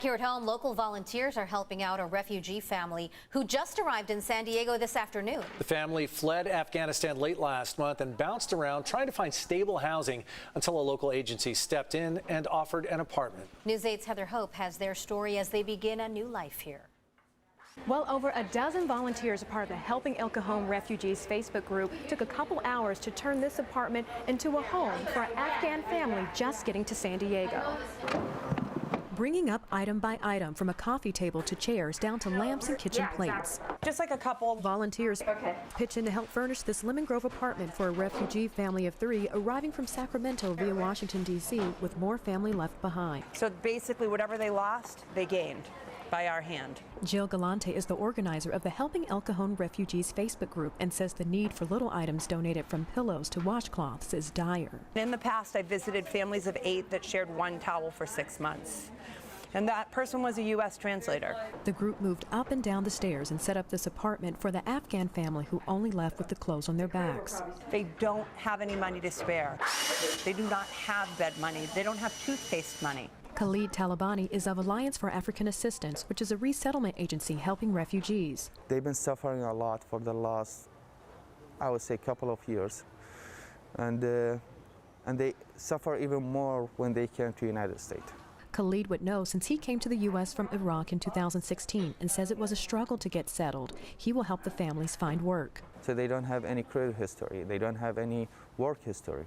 Here at home, local volunteers are helping out a refugee family who just arrived in San Diego this afternoon. The family fled Afghanistan late last month and bounced around trying to find stable housing until a local agency stepped in and offered an apartment. News 8's Heather Hope has their story as they begin a new life here. Well, over a dozen volunteers, a part of the Helping El Cajon Refugees Facebook group, took a couple hours to turn this apartment into a home for an Afghan family just getting to San Diego. Bringing up item by item, from a coffee table to chairs down to lamps and kitchen plates. Just like a couple. Volunteers pitch in to help furnish this Lemon Grove apartment for a refugee family of 3 arriving from Sacramento via Washington, D.C. with more family left behind. So basically whatever they lost, they gained by our hand. Jill Galante is the organizer of the Helping El Cajon Refugees Facebook group and says the need for little items donated from pillows to washcloths is dire. In the past, I visited families of 8 that shared one towel for 6 months. And that person was a U.S. translator. The group moved up and down the stairs and set up this apartment for the Afghan family who only left with the clothes on their backs. They don't have any money to spare. They do not have bed money. They don't have toothpaste money. Khalid Talabani is of Alliance for African Assistance, which is a resettlement agency helping refugees. They've been suffering a lot for the last, I would say, couple of years. And they suffer even more when they came to the United States. Khalid would know since he came to the U.S. from Iraq in 2016 and says it was a struggle to get settled. He will help the families find work. So they don't have any credit history. They don't have any work history.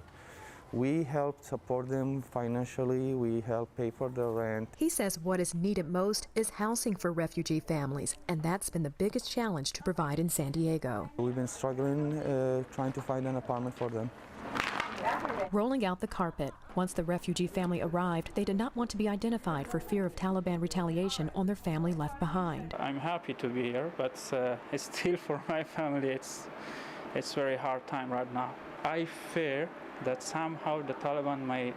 We help support them financially. We help pay for their rent. He says what is needed most is housing for refugee families, and that's been the biggest challenge to provide in San Diego. We've been struggling trying to find an apartment for them. Rolling out the carpet. Once the refugee family arrived, they did not want to be identified for fear of Taliban retaliation on their family left behind. I'm happy to be here, but it's still for my family, it's very hard time right now. I fear that somehow the Taliban might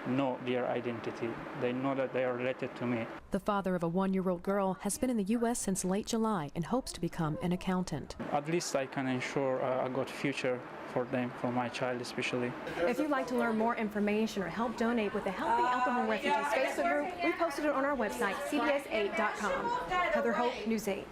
know their identity. They know that they are related to me. The father of a 1-year-old girl has been in the U.S. since late July and hopes to become an accountant. At least I can ensure a good future for them, for my child especially. If you'd like to learn more information or help donate with the Helping El Cajon Refugees Facebook group, we posted it on our website, cbs8.com. Heather Hope, News 8.